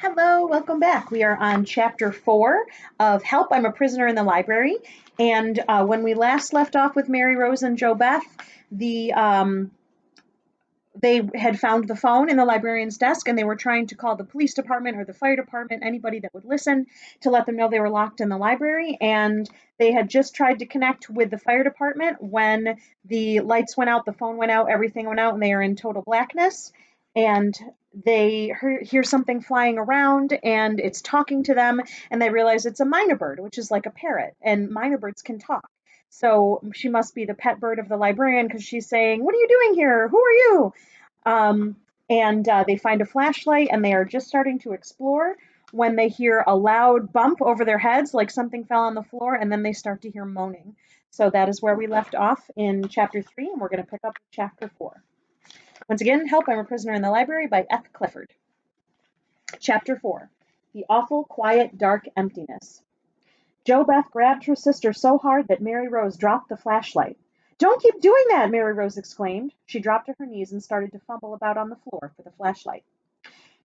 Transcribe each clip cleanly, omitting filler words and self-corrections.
Hello, welcome back. We are on chapter 4 of Help, I'm a Prisoner in the Library. And when we last left off with Mary Rose and Jo Beth, the they had found the phone in the librarian's desk and they were trying to call the police department or the fire department, anybody that would listen, to let them know they were locked in the library. And they had just tried to connect with the fire department when the lights went out, the phone went out, everything went out, and they are in total blackness. And they hear something flying around and it's talking to them, and they realize it's a mynah bird, which is like a parrot, and mynah birds can talk. So she must be the pet bird of the librarian because she's saying, "What are you doing here? Who are you?" Um, and they find a flashlight and they are just starting to explore when they hear a loud bump over their heads, like something fell on the floor, and then they start to hear moaning. So that is where we left off in chapter 3, and we're going to pick up chapter 4. Once again, Help, I'm a Prisoner in the Library by F. Clifford. Chapter 4, The Awful, Quiet, Dark Emptiness. Jo Beth grabbed her sister so hard that Mary Rose dropped the flashlight. "Don't keep doing that!" Mary Rose exclaimed. She dropped to her knees and started to fumble about on the floor for the flashlight.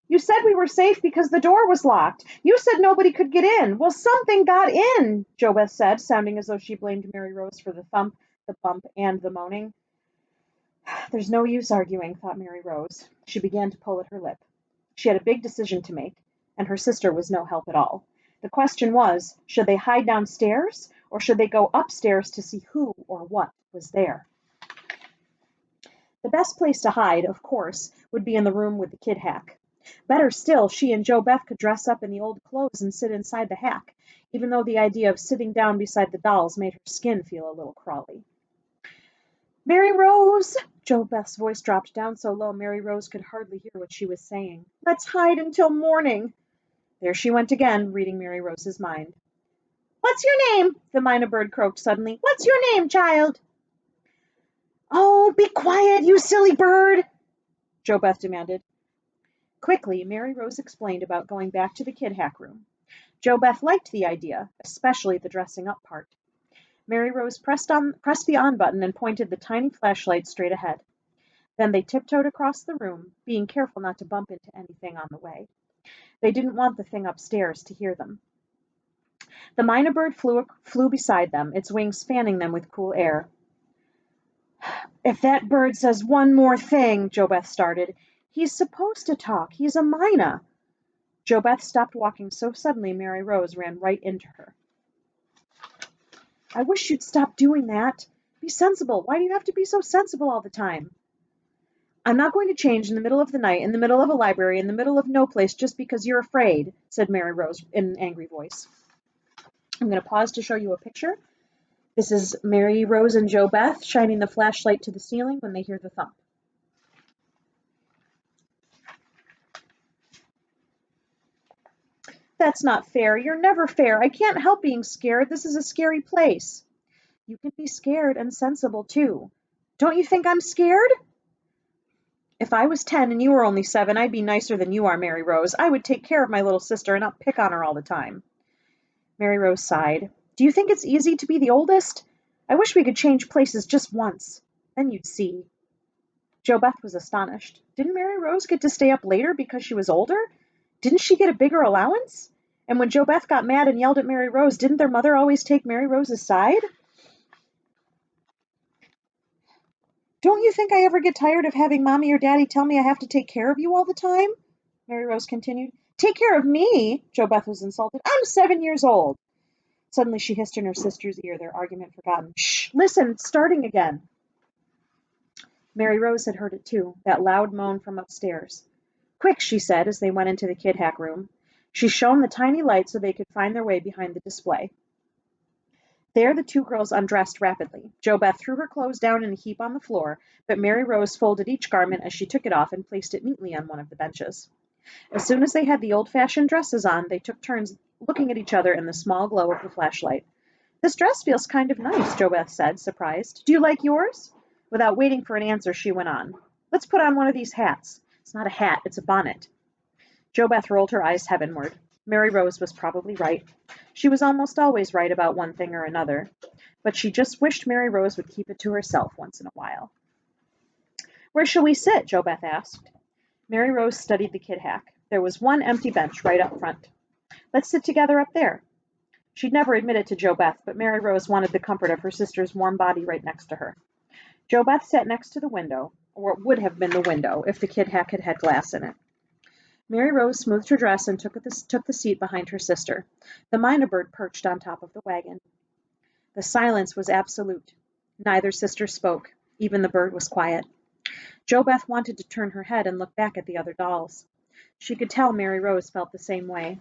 "You said we were safe because the door was locked. You said nobody could get in. Well, something got in," Jo Beth said, sounding as though she blamed Mary Rose for the thump, the bump, and the moaning. There's no use arguing, thought Mary Rose. She began to pull at her lip. She had a big decision to make, and her sister was no help at all. The question was, should they hide downstairs, or should they go upstairs to see who or what was there? The best place to hide, of course, would be in the room with the kid hack. Better still, she and Jo Beth could dress up in the old clothes and sit inside the hack, even though the idea of sitting down beside the dolls made her skin feel a little crawly. "Mary Rose!" Jo Beth's voice dropped down so low Mary Rose could hardly hear what she was saying. "Let's hide until morning." There she went again, reading Mary Rose's mind. "What's your name?" the mynah bird croaked suddenly. "What's your name, child?" "Oh, be quiet, you silly bird!" Jo Beth demanded. Quickly, Mary Rose explained about going back to the kid hack room. Jo Beth liked the idea, especially the dressing up part. Mary Rose pressed the on button and pointed the tiny flashlight straight ahead. Then they tiptoed across the room, being careful not to bump into anything on the way. They didn't want the thing upstairs to hear them. The mynah bird flew beside them, its wings fanning them with cool air. "If that bird says one more thing," Jo Beth started. "He's supposed to talk. He's a mynah." Jo Beth stopped walking so suddenly Mary Rose ran right into her. "I wish you'd stop doing that. Be sensible. Why do you have to be so sensible all the time?" "I'm not going to change in the middle of the night, in the middle of a library, in the middle of no place, just because you're afraid," said Mary Rose in an angry voice. I'm going to pause to show you a picture. This is Mary Rose and Jo Beth shining the flashlight to the ceiling when they hear the thump. "That's not fair. You're never fair. I can't help being scared. This is a scary place." "You can be scared and sensible, too. Don't you think I'm scared?" "If I was 10 and you were only 7, I'd be nicer than you are, Mary Rose. I would take care of my little sister and not pick on her all the time." Mary Rose sighed. "Do you think it's easy to be the oldest? I wish we could change places just once. Then you'd see." Jo Beth was astonished. Didn't Mary Rose get to stay up later because she was older? Didn't she get a bigger allowance? And when Jo Beth got mad and yelled at Mary Rose, didn't their mother always take Mary Rose's side? "Don't you think I ever get tired of having Mommy or Daddy tell me I have to take care of you all the time?" Mary Rose continued. "Take care of me?" Jo Beth was insulted. "I'm 7 years old." Suddenly she hissed in her sister's ear, their argument forgotten. "Shh! Listen, it's starting again." Mary Rose had heard it too, that loud moan from upstairs. "Quick," she said as they went into the kid hack room. She shone the tiny light so they could find their way behind the display. There the two girls undressed rapidly. Jo Beth threw her clothes down in a heap on the floor, but Mary Rose folded each garment as she took it off and placed it neatly on one of the benches. As soon as they had the old-fashioned dresses on, they took turns looking at each other in the small glow of the flashlight. "This dress feels kind of nice," Jo Beth said, surprised. "Do you like yours?" Without waiting for an answer, she went on. "Let's put on one of these hats." "It's not a hat, it's a bonnet." Jo Beth rolled her eyes heavenward. Mary Rose was probably right. She was almost always right about one thing or another, but she just wished Mary Rose would keep it to herself once in a while. "Where shall we sit?" Jo Beth asked. Mary Rose studied the kid hack. There was one empty bench right up front. "Let's sit together up there." She'd never admitted to Jo Beth, but Mary Rose wanted the comfort of her sister's warm body right next to her. Jo Beth sat next to the window, or what would have been the window if the kid hack had had glass in it. Mary Rose smoothed her dress and took the seat behind her sister. The mynah bird perched on top of the wagon. The silence was absolute. Neither sister spoke. Even the bird was quiet. Jo Beth wanted to turn her head and look back at the other dolls. She could tell Mary Rose felt the same way.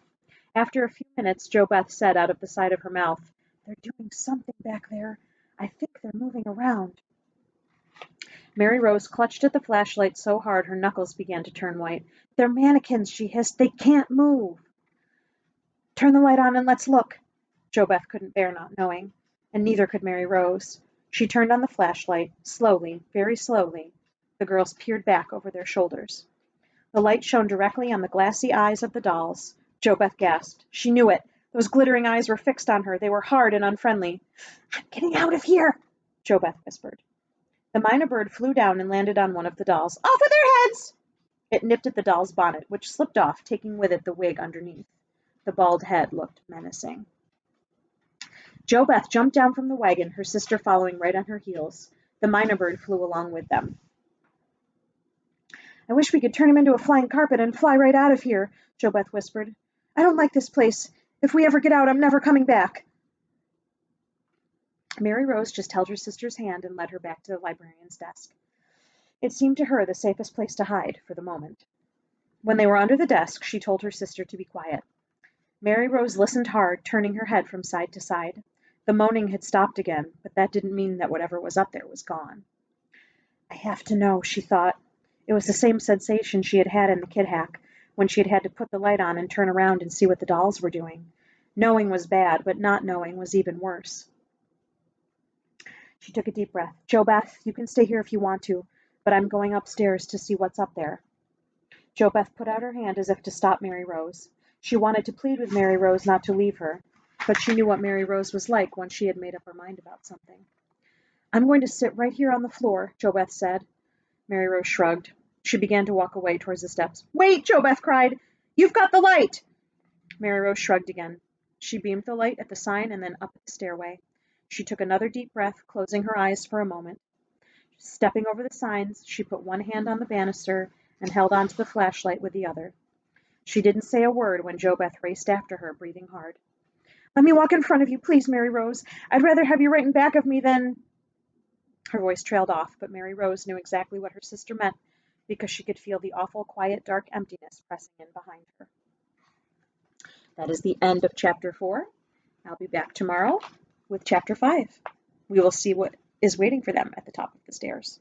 After a few minutes, Jo Beth said out of the side of her mouth, "They're doing something back there. I think they're moving around." Mary Rose clutched at the flashlight so hard her knuckles began to turn white. "They're mannequins," she hissed. "They can't move." "Turn the light on and let's look." Jo Beth couldn't bear not knowing, and neither could Mary Rose. She turned on the flashlight. Slowly, very slowly, the girls peered back over their shoulders. The light shone directly on the glassy eyes of the dolls. Jo Beth gasped. She knew it. Those glittering eyes were fixed on her. They were hard and unfriendly. "I'm getting out of here," Jo Beth whispered. The mynah bird flew down and landed on one of the dolls. "Off with their heads!" It nipped at the doll's bonnet, which slipped off, taking with it the wig underneath. The bald head looked menacing. Jo Beth jumped down from the wagon, her sister following right on her heels. The mynah bird flew along with them. "I wish we could turn him into a flying carpet and fly right out of here," Jo Beth whispered. "I don't like this place. If we ever get out, I'm never coming back." Mary Rose just held her sister's hand and led her back to the librarian's desk. It seemed to her the safest place to hide, for the moment. When they were under the desk, she told her sister to be quiet. Mary Rose listened hard, turning her head from side to side. The moaning had stopped again, but that didn't mean that whatever was up there was gone. "I have to know," she thought. It was the same sensation she had had in the kid hack, when she had had to put the light on and turn around and see what the dolls were doing. Knowing was bad, but not knowing was even worse. She took a deep breath. "Jo Beth, you can stay here if you want to, but I'm going upstairs to see what's up there." Jo Beth put out her hand as if to stop Mary Rose. She wanted to plead with Mary Rose not to leave her, but she knew what Mary Rose was like once she had made up her mind about something. "I'm going to sit right here on the floor," Jo Beth said. Mary Rose shrugged. She began to walk away towards the steps. "Wait!" Jo Beth cried. "You've got the light!" Mary Rose shrugged again. She beamed the light at the sign and then up the stairway. She took another deep breath, closing her eyes for a moment. Stepping over the signs, she put one hand on the banister and held onto the flashlight with the other. She didn't say a word when Jo Beth raced after her, breathing hard. "Let me walk in front of you, please, Mary Rose. I'd rather have you right in back of me than—" Her voice trailed off, but Mary Rose knew exactly what her sister meant because she could feel the awful, quiet, dark emptiness pressing in behind her. That is the end of Chapter 4. I'll be back tomorrow with Chapter 5. We will see what is waiting for them at the top of the stairs.